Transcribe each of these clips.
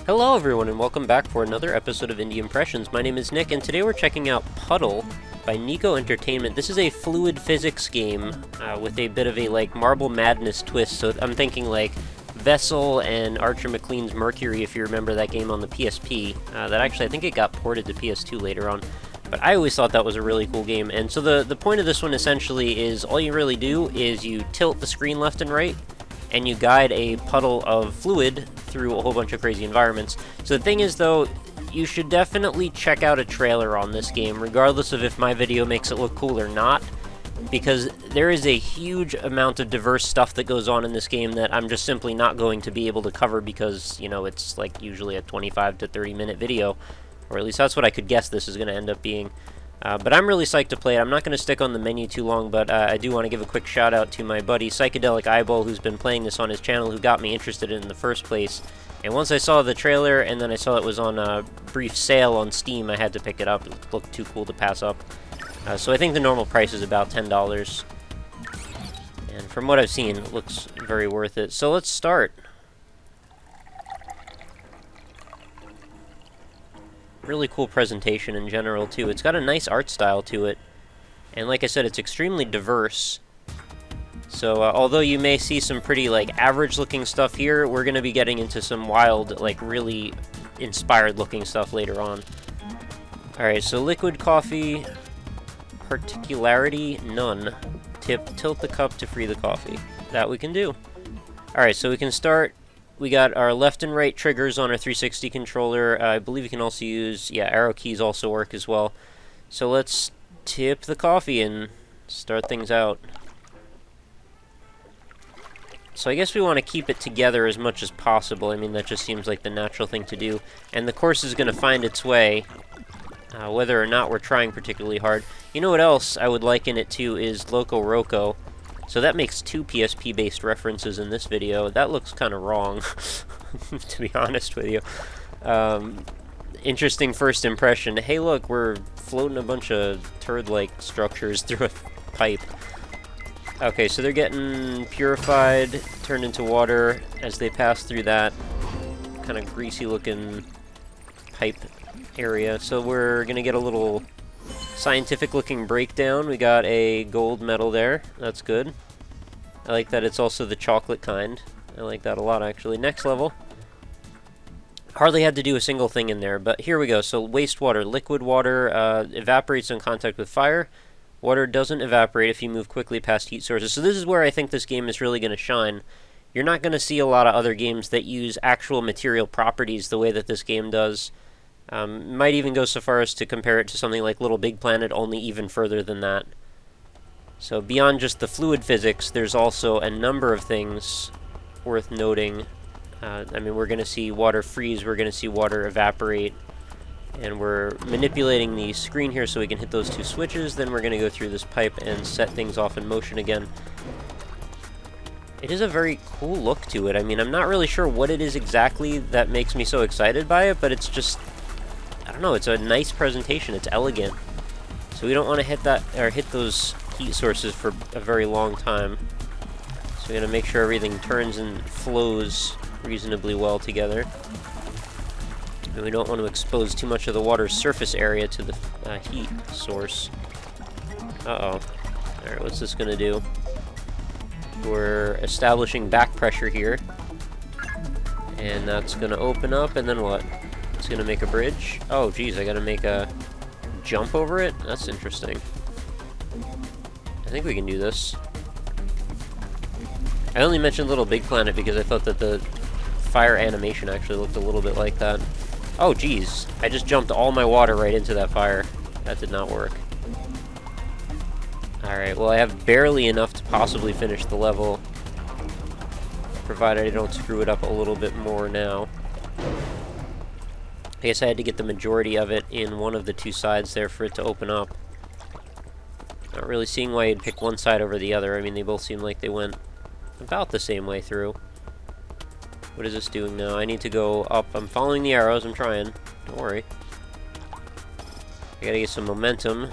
Hello everyone and welcome back for another episode of Indie Impressions. My name is Nick and today we're checking out Puddle by Neko Entertainment. This is a fluid physics game with a bit of a Marble Madness twist, so I'm thinking like Vessel and Archer Maclean's Mercury, if you remember that game on the PSP. That actually, I think it got ported to PS2 later on. But I always thought that was a really cool game. And so the point of this one essentially is all you really do is you tilt the screen left and right, and you guide a puddle of fluid through a whole bunch of crazy environments. So the thing is, though, you should definitely check out a trailer on this game, regardless of if my video makes it look cool or not, because there is a huge amount of diverse stuff that goes on in this game that I'm just simply not going to be able to cover because, you know, it's like usually a 25 to 30 minute video, or at least that's what I could guess this is going to end up being. But I'm really psyched to play it. I'm not going to stick on the menu too long, but I do want to give a quick shout out to my buddy Psychedelic Eyeball, who's been playing this on his channel, who got me interested in the first place. And once I saw the trailer, and then I saw it was on a brief sale on Steam, I had to pick it up. It looked too cool to pass up. So I think the normal price is about $10. And from what I've seen, it looks very worth it. So let's start. Really cool presentation in general, too. It's got a nice art style to it. And like I said, it's extremely diverse. So, although you may see some pretty, average-looking stuff here, we're going to be getting into some wild, really inspired-looking stuff later on. Alright, so liquid coffee, particularity, none. Tilt the cup to free the coffee. That we can do. Alright, so we can start. We got our left and right triggers on our 360 controller. I believe you can also use, arrow keys also work as well. So let's tip the coffee and start things out. So I guess we want to keep it together as much as possible. I mean, that just seems like the natural thing to do. And the course is going to find its way, whether or not we're trying particularly hard. You know what else I would liken it to is LocoRoco. So that makes two PSP-based references in this video. That looks kind of wrong, to be honest with you. Interesting first impression. Hey, look, we're floating a bunch of turd-like structures through a pipe. Okay, so they're getting purified, turned into water as they pass through that kind of greasy-looking pipe area. So we're going to get a little scientific-looking breakdown. We got a gold medal there. That's good. I like that it's also the chocolate kind. I like that a lot, actually. Next level. Hardly had to do a single thing in there, but here we go. So wastewater. Liquid water evaporates in contact with fire. Water doesn't evaporate if you move quickly past heat sources. So this is where I think this game is really going to shine. You're not going to see a lot of other games that use actual material properties the way that this game does. Might even go so far as to compare it to something like Little Big Planet, only even further than that. So beyond just the fluid physics, there's also a number of things worth noting. I mean, we're going to see water freeze, we're going to see water evaporate, and we're manipulating the screen here so we can hit those two switches. Then we're going to go through this pipe and set things off in motion again. It is a very cool look to it. I mean, I'm not really sure what it is exactly that makes me so excited by it, but it's just, I don't know, it's a nice presentation. It's elegant. So we don't want to hit those heat sources for a very long time. So we're going to make sure everything turns and flows reasonably well together. And we don't want to expose too much of the water's surface area to the heat source. Uh-oh. Alright, what's this going to do? We're establishing back pressure here. And that's going to open up, and then what? It's going to make a bridge. Oh, geez, I got to make a jump over it? That's interesting. I think we can do this. I only mentioned Little Big Planet because I thought that the fire animation actually looked a little bit like that. Oh, geez. I just jumped all my water right into that fire. That did not work. Alright, well, I have barely enough to possibly finish the level, provided I don't screw it up a little bit more now. I guess I had to get the majority of it in one of the two sides there for it to open up. Not really seeing why you'd pick one side over the other. I mean, they both seem like they went about the same way through. What is this doing now? I need to go up. I'm following the arrows. I'm trying. Don't worry. I gotta get some momentum.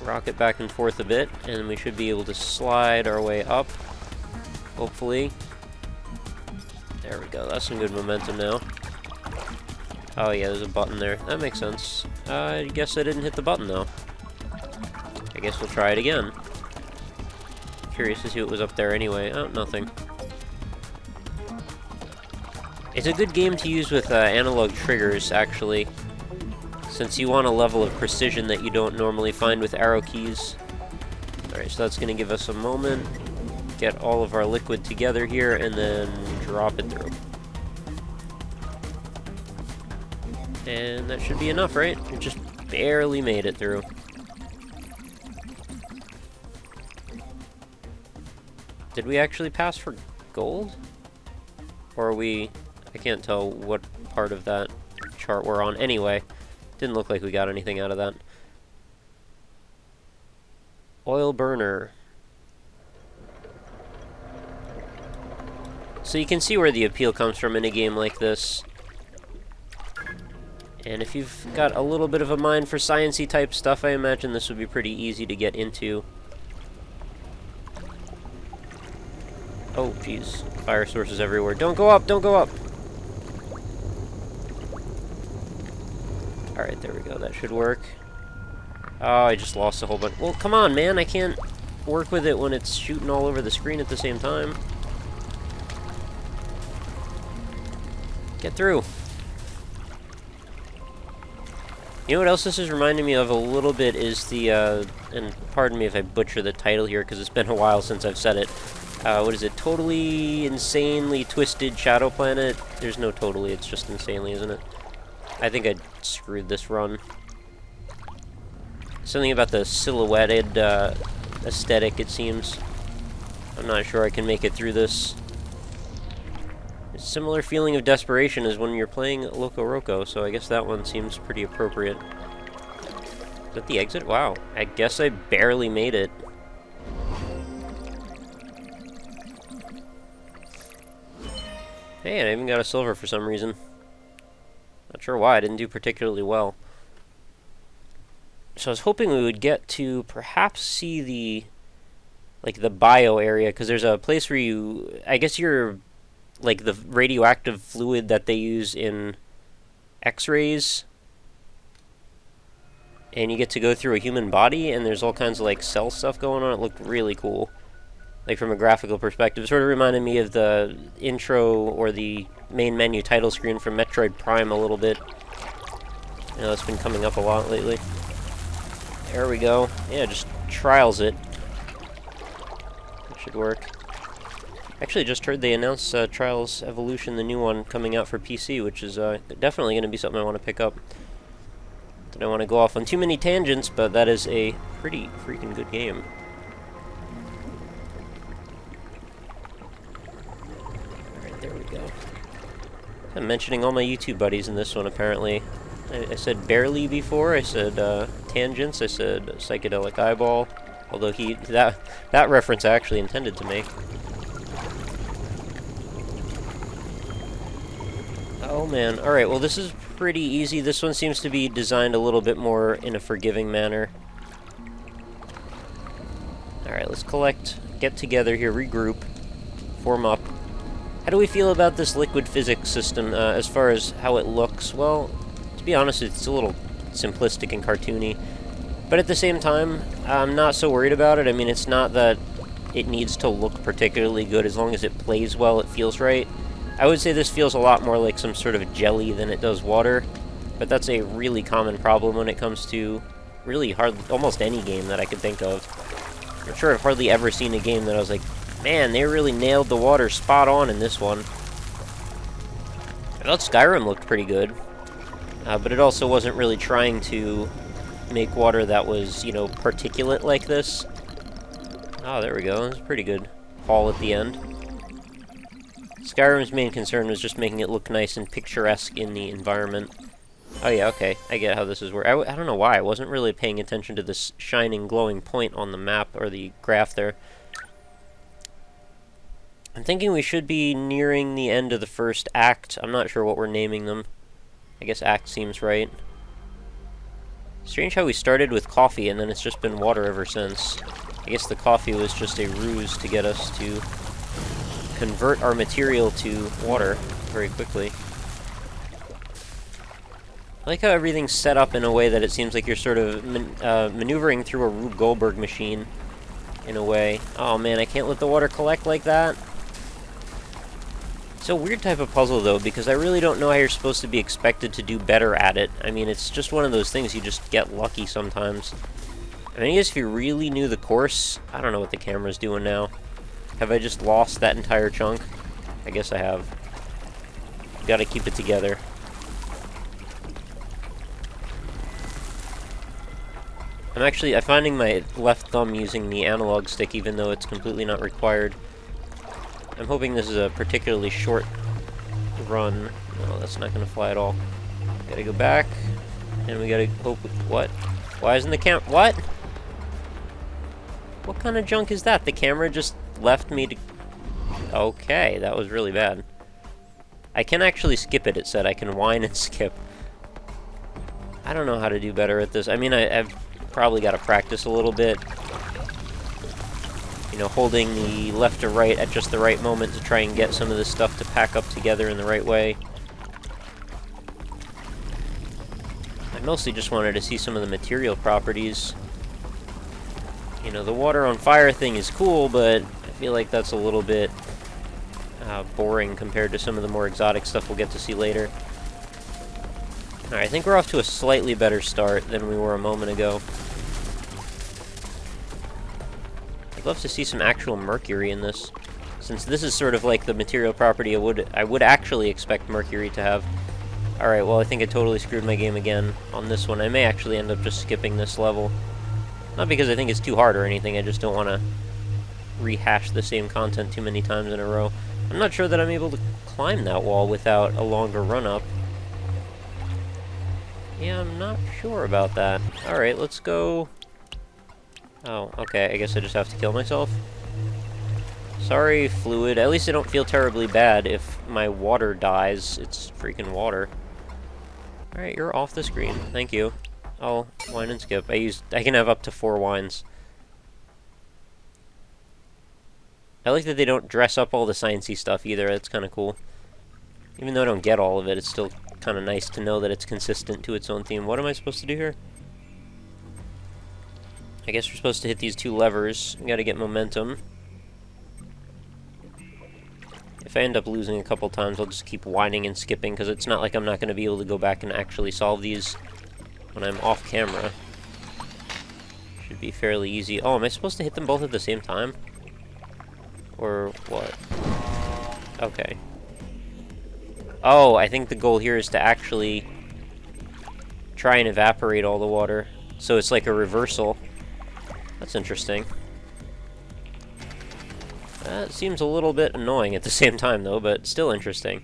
Rock it back and forth a bit, and we should be able to slide our way up. Hopefully. There we go. That's some good momentum now. Oh yeah, there's a button there. That makes sense. I guess I didn't hit the button though. I guess we'll try it again. Curious to see what was up there anyway. Oh, nothing. It's a good game to use with analog triggers, actually, since you want a level of precision that you don't normally find with arrow keys. Alright, so that's going to give us a moment. Get all of our liquid together here, and then drop it through. And that should be enough, right? It just barely made it through. Did we actually pass for gold? Or are we... I can't tell what part of that chart we're on. Anyway, didn't look like we got anything out of that. Oil burner. So you can see where the appeal comes from in a game like this. And if you've got a little bit of a mind for science-y type stuff, I imagine this would be pretty easy to get into. Oh, jeez. Fire sources everywhere. Don't go up! Don't go up! Alright, there we go. That should work. Oh, I just lost a whole bunch. Well, come on, man. I can't work with it when it's shooting all over the screen at the same time. Get through. You know what else this is reminding me of a little bit is the, and pardon me if I butcher the title here, because it's been a while since I've said it. What is it? Totally Insanely Twisted Shadow Planet? There's no totally, it's just insanely, isn't it? I think I screwed this run. Something about the silhouetted aesthetic, it seems. I'm not sure I can make it through this. A similar feeling of desperation as when you're playing LocoRoco, so I guess that one seems pretty appropriate. Is that the exit? Wow. I guess I barely made it. Hey, I even got a silver for some reason. Not sure why, I didn't do particularly well. So I was hoping we would get to perhaps see the, like, the bio area, because there's a place where you, I guess you're, like, the radioactive fluid that they use in X-rays, and you get to go through a human body, and there's all kinds of, like, cell stuff going on. It looked really cool. Like, from a graphical perspective. It sort of reminded me of the intro or the main menu title screen from Metroid Prime a little bit. You know, it's been coming up a lot lately. There we go. Yeah, just trials it. That should work. Actually, just heard they announced Trials Evolution, the new one, coming out for PC, which is definitely going to be something I want to pick up. Don't want to go off on too many tangents, but that is a pretty freaking good game. There we go. I'm mentioning all my YouTube buddies in this one, apparently. I said barely before, I said tangents, I said psychedelic eyeball, although that reference I actually intended to make. Oh man, alright, well this is pretty easy. This one seems to be designed a little bit more in a forgiving manner. Alright, let's collect, get together here, regroup, form up. How do we feel about this liquid physics system as far as how it looks? Well, to be honest, it's a little simplistic and cartoony. But at the same time, I'm not so worried about it. I mean, it's not that it needs to look particularly good. As long as it plays well, it feels right. I would say this feels a lot more like some sort of jelly than it does water. But that's a really common problem when it comes to really almost any game that I could think of. I'm sure I've hardly ever seen a game that I was like, man, they really nailed the water spot on in this one. I thought Skyrim looked pretty good, but it also wasn't really trying to make water that was, you know, particulate like this. Oh, there we go. That's a pretty good haul at the end. Skyrim's main concern was just making it look nice and picturesque in the environment. Oh yeah, okay. I get how this is working. I don't know why. I wasn't really paying attention to this shining, glowing point on the map, or the graph there. I'm thinking we should be nearing the end of the first act. I'm not sure what we're naming them. I guess act seems right. Strange how we started with coffee and then it's just been water ever since. I guess the coffee was just a ruse to get us to convert our material to water very quickly. I like how everything's set up in a way that it seems like you're sort of maneuvering through a Rube Goldberg machine, in a way. Oh man, I can't let the water collect like that. It's a weird type of puzzle, though, because I really don't know how you're supposed to be expected to do better at it. I mean, it's just one of those things you just get lucky sometimes. I mean, I guess if you really knew the course, I don't know what the camera's doing now. Have I just lost that entire chunk? I guess I have. Gotta keep it together. I'm finding my left thumb using the analog stick, even though it's completely not required. I'm hoping this is a particularly short run. No, that's not gonna fly at all. Gotta go back, and we gotta hope with what? Why isn't the what? What kind of junk is that? The camera just left me to... Okay, that was really bad. I can actually skip it, it said. I can whine and skip. I don't know how to do better at this. I mean, I've probably got to practice a little bit. You know, holding the left or right at just the right moment to try and get some of this stuff to pack up together in the right way. I mostly just wanted to see some of the material properties. You know, the water on fire thing is cool, but I feel like that's a little bit boring compared to some of the more exotic stuff we'll get to see later. Alright, I think we're off to a slightly better start than we were a moment ago. I'd love to see some actual mercury in this, since this is sort of like the material property I would actually expect mercury to have. Alright, well I think I totally screwed my game again on this one. I may actually end up just skipping this level. Not because I think it's too hard or anything, I just don't want to rehash the same content too many times in a row. I'm not sure that I'm able to climb that wall without a longer run-up. Yeah, I'm not sure about that. Alright, let's go... Oh, okay, I guess I just have to kill myself. Sorry, fluid. At least I don't feel terribly bad if my water dies. It's freaking water. Alright, you're off the screen. Thank you. I'll whine and skip. I can have up to 4 whines. I like that they don't dress up all the sciencey stuff either. That's kind of cool. Even though I don't get all of it, it's still kind of nice to know that it's consistent to its own theme. What am I supposed to do here? I guess we're supposed to hit these 2 levers. We gotta get momentum. If I end up losing a couple times, I'll just keep whining and skipping, because it's not like I'm not going to be able to go back and actually solve these when I'm off camera. Should be fairly easy. Oh, am I supposed to hit them both at the same time? Or what? Okay. Oh, I think the goal here is to actually try and evaporate all the water. So it's like a reversal. That's interesting. That seems a little bit annoying at the same time, though, but still interesting.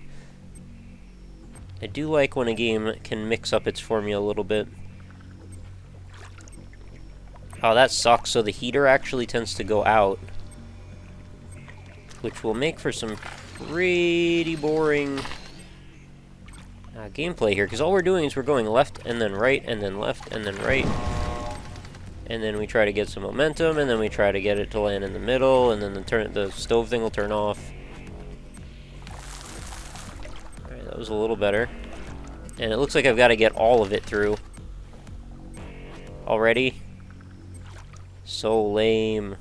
I do like when a game can mix up its formula a little bit. Oh, that sucks. So the heater actually tends to go out, which will make for some pretty boring gameplay here, because all we're doing is we're going left and then right and then left and then right, and then we try to get some momentum, and then we try to get it to land in the middle, and then the stove thing will turn off. Alright, that was a little better. And it looks like I've got to get all of it through already. So lame.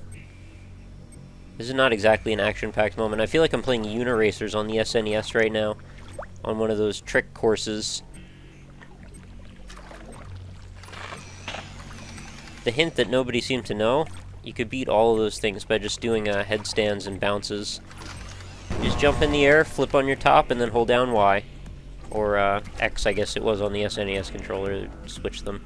This is not exactly an action-packed moment. I feel like I'm playing Uniracers on the SNES right now, on one of those trick courses. The hint that nobody seemed to know, you could beat all of those things by just doing headstands and bounces. You just jump in the air, flip on your top, and then hold down Y. Or X, I guess it was on the SNES controller. Switch them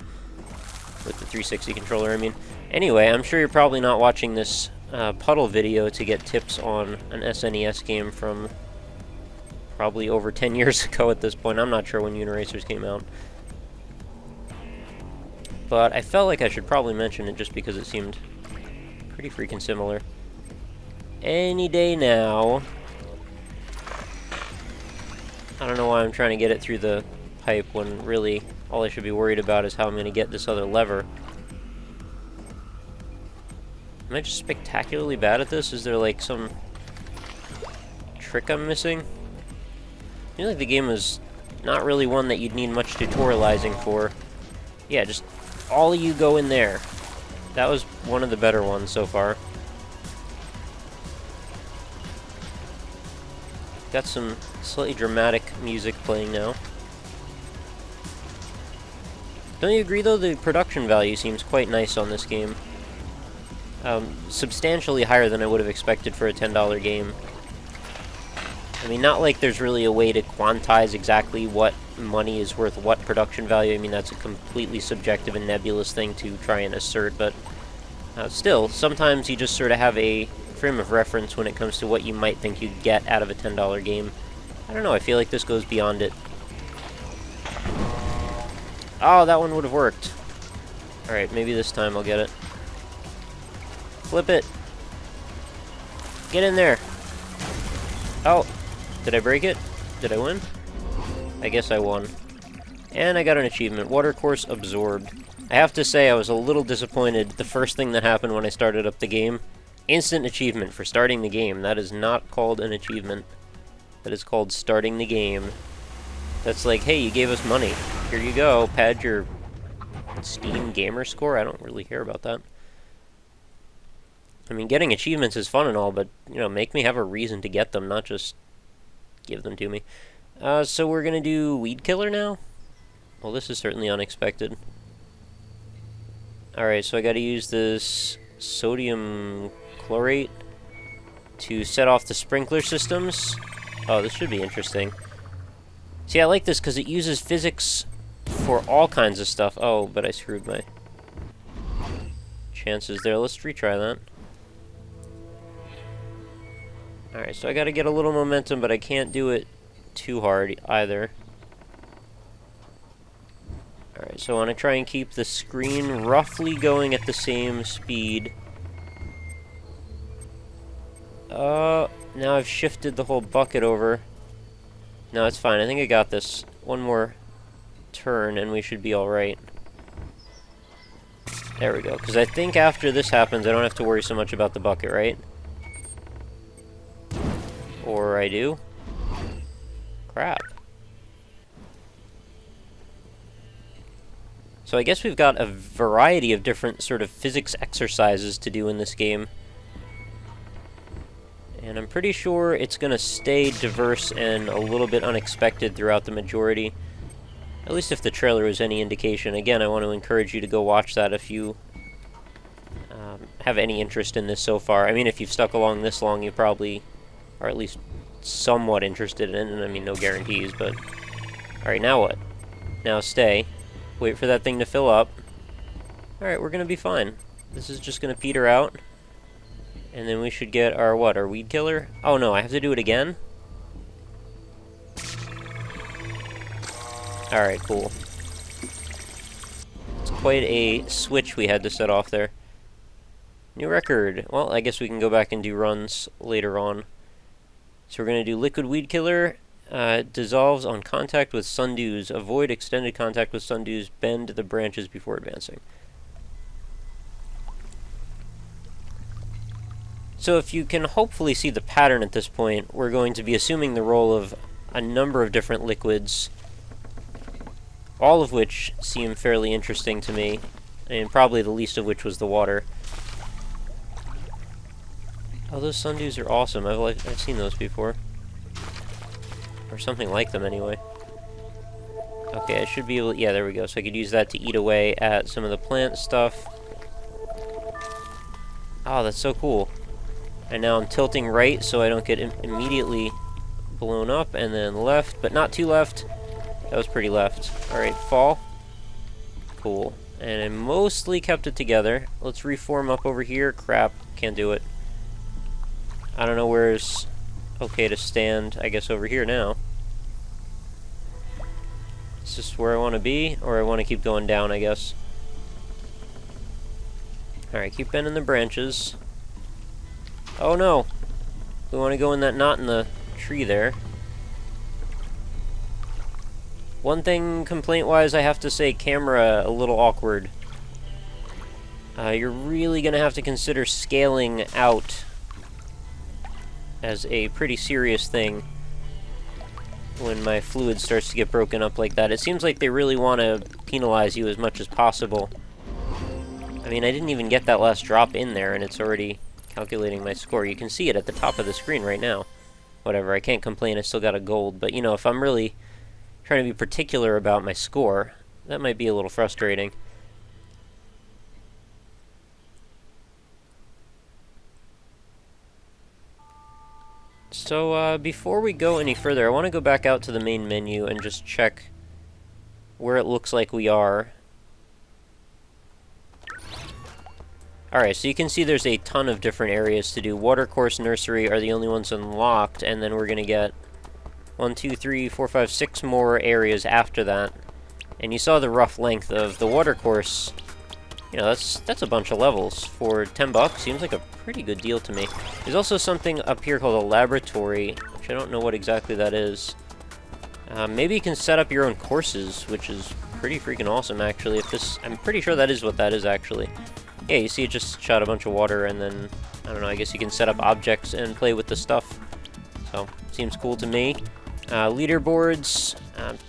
with the 360 controller, I mean. Anyway, I'm sure you're probably not watching this Puddle video to get tips on an SNES game from probably over 10 years ago at this point. I'm not sure when Uniracers came out. But I felt like I should probably mention it just because it seemed pretty freaking similar. Any day now. I don't know why I'm trying to get it through the pipe when really all I should be worried about is how I'm going to get this other lever. Am I just spectacularly bad at this? Is there like some trick I'm missing? I feel like the game was not really one that you'd need much tutorializing for. Yeah, just all of you go in there. That was one of the better ones so far. Got some slightly dramatic music playing now. Don't you agree, though? The production value seems quite nice on this game. Substantially higher than I would have expected for a $10 game. I mean, not like there's really a way to quantize exactly what money is worth what production value. I mean, that's a completely subjective and nebulous thing to try and assert, but still, sometimes you just sort of have a frame of reference when it comes to what you might think you'd get out of a $10 game. I don't know, I feel like this goes beyond it. Oh, that one would have worked. Alright, maybe this time I'll get it. Flip it. Get in there. Oh, did I break it? Did I win? I guess I won. And I got an achievement. Water course absorbed. I have to say I was a little disappointed. The first thing that happened when I started up the game. Instant achievement for starting the game. That is not called an achievement. That is called starting the game. That's like, hey, you gave us money. Here you go. Pad your Steam gamer score. I don't really care about that. I mean, getting achievements is fun and all, but, you know, make me have a reason to get them, not just give them to me. So we're gonna do Weed Killer now? Well, this is certainly unexpected. Alright, so I gotta use this sodium chlorate to set off the sprinkler systems. Oh, this should be interesting. See, I like this because it uses physics for all kinds of stuff. Oh, but I screwed my chances there. Let's retry that. Alright, so I gotta get a little momentum, but I can't do it too hard either. Alright, so I want to try and keep the screen roughly going at the same speed. Now I've shifted the whole bucket over. No, it's fine. I think I got this. One more turn and we should be alright. There we go. Because I think after this happens, I don't have to worry so much about the bucket, right? Or I do? Crap. So I guess we've got a variety of different sort of physics exercises to do in this game. And I'm pretty sure it's going to stay diverse and a little bit unexpected throughout the majority. At least if the trailer is any indication. Again, I want to encourage you to go watch that if you have any interest in this so far. I mean, if you've stuck along this long, you probably are at least somewhat interested in it. And I mean, no guarantees, but... Alright, now what? Now stay. Wait for that thing to fill up. Alright, we're gonna be fine. This is just gonna peter out. And then we should get our, what, our weed killer? Oh no, I have to do it again? Alright, cool. It's quite a switch we had to set off there. New record. Well, I guess we can go back and do runs later on. So we're gonna do liquid weed killer. Dissolves on contact with sundews. Avoid extended contact with sundews. Bend the branches before advancing. So if you can hopefully see the pattern at this point, we're going to be assuming the role of a number of different liquids, all of which seem fairly interesting to me, and probably the least of which was the water. Oh, those sundews are awesome. I've seen those before. Or something like them, anyway. Okay, I should be able to... Yeah, there we go. So I could use that to eat away at some of the plant stuff. Oh, that's so cool. And now I'm tilting right so I don't get immediately blown up, and then left, but not too left. That was pretty left. Alright, fall. Cool. And I mostly kept it together. Let's reform up over here. Crap, can't do it. I don't know where's okay to stand. I guess over here now. Is this where I want to be, or I want to keep going down, I guess. Alright, keep bending the branches. Oh no! We want to go in that knot in the tree there. One thing, complaint-wise, I have to say, camera a little awkward. You're really going to have to consider scaling out as a pretty serious thing when my fluid starts to get broken up like that. It seems like they really want to penalize you as much as possible. I mean, I didn't even get that last drop in there, and it's already calculating my score. You can see it at the top of the screen right now. Whatever, I can't complain, I still got a gold, but you know, if I'm really trying to be particular about my score, that might be a little frustrating. So, before we go any further, I want to go back out to the main menu and just check where it looks like we are. Alright, so you can see there's a ton of different areas to do. Watercourse, Nursery are the only ones unlocked, and then we're going to get 1, 2, 3, 4, 5, 6 more areas after that. And you saw the rough length of the watercourse. You know, that's a bunch of levels. For $10, seems like a pretty good deal to me. There's also something up here called a laboratory, which I don't know what exactly that is. Maybe you can set up your own courses, which is pretty freaking awesome, actually. I'm pretty sure that is what that is, actually. Yeah, you see it just shot a bunch of water, and then, I don't know, I guess you can set up objects and play with the stuff. So, seems cool to me. Leaderboards,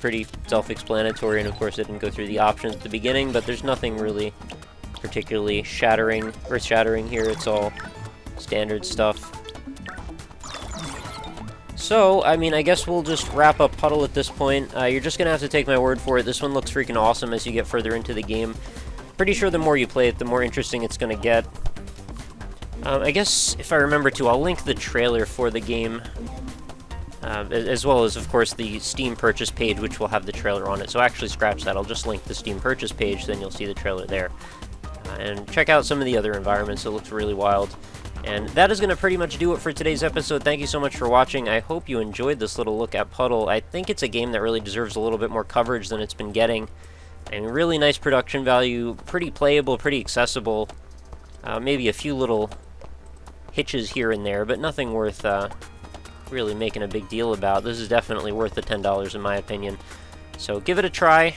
pretty self-explanatory, and of course I didn't go through the options at the beginning, but there's nothing really particularly earth-shattering here. It's all standard stuff. So, I mean, I guess we'll just wrap up Puddle at this point. You're just gonna have to take my word for it. This one looks freaking awesome as you get further into the game. Pretty sure the more you play it, the more interesting it's gonna get. I guess, if I remember to, I'll link the trailer for the game, as well as, of course, the Steam purchase page, which will have the trailer on it. So actually scratch that, I'll just link the Steam purchase page, then you'll see the trailer there. And check out some of the other environments, it looks really wild. And that is going to pretty much do it for today's episode. Thank you so much for watching. I hope you enjoyed this little look at Puddle. I think it's a game that really deserves a little bit more coverage than it's been getting. And really nice production value, pretty playable, pretty accessible. Maybe a few little hitches here and there, but nothing worth really making a big deal about. This is definitely worth the $10 in my opinion. So give it a try.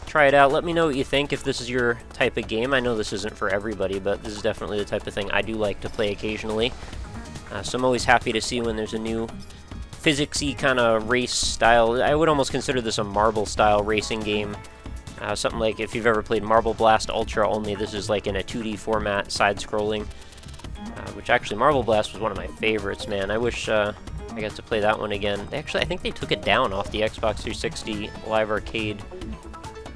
Try it out. Let me know what you think if this is your type of game. I know this isn't for everybody, but this is definitely the type of thing I do like to play occasionally. So I'm always happy to see when there's a new physics-y kind of race style. I would almost consider this a marble-style racing game. Something like if you've ever played Marble Blast Ultra, only this is like in a 2D format, side-scrolling. Which actually, Marble Blast was one of my favorites, man. I wish I got to play that one again. Actually, I think they took it down off the Xbox 360 Live Arcade.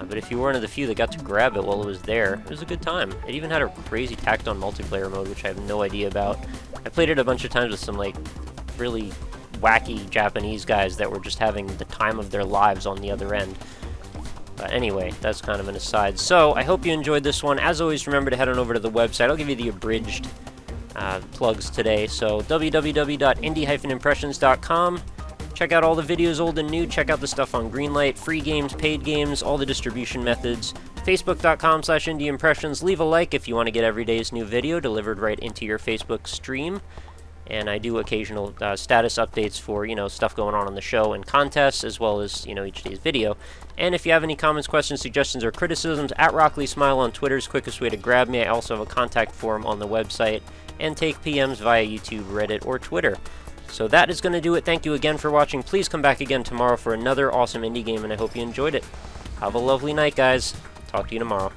But if you were one of the few that got to grab it while it was there, it was a good time. It even had a crazy tacked-on multiplayer mode, which I have no idea about. I played it a bunch of times with some, like, really wacky Japanese guys that were just having the time of their lives on the other end. But anyway, that's kind of an aside. So, I hope you enjoyed this one. As always, remember to head on over to the website. I'll give you the abridged plugs today. So, www.indie-impressions.com. Check out all the videos, old and new. Check out the stuff on Greenlight, free games, paid games, all the distribution methods. Facebook.com/IndieImpressions. Leave a like if you want to get every day's new video delivered right into your Facebook stream. And I do occasional status updates for, you know, stuff going on the show and contests, as well as, you know, each day's video. And if you have any comments, questions, suggestions, or criticisms, at RockLeeSmile on Twitter is the quickest way to grab me. I also have a contact form on the website, and take PMs via YouTube, Reddit, or Twitter. So that is going to do it. Thank you again for watching. Please come back again tomorrow for another awesome indie game, and I hope you enjoyed it. Have a lovely night, guys. Talk to you tomorrow.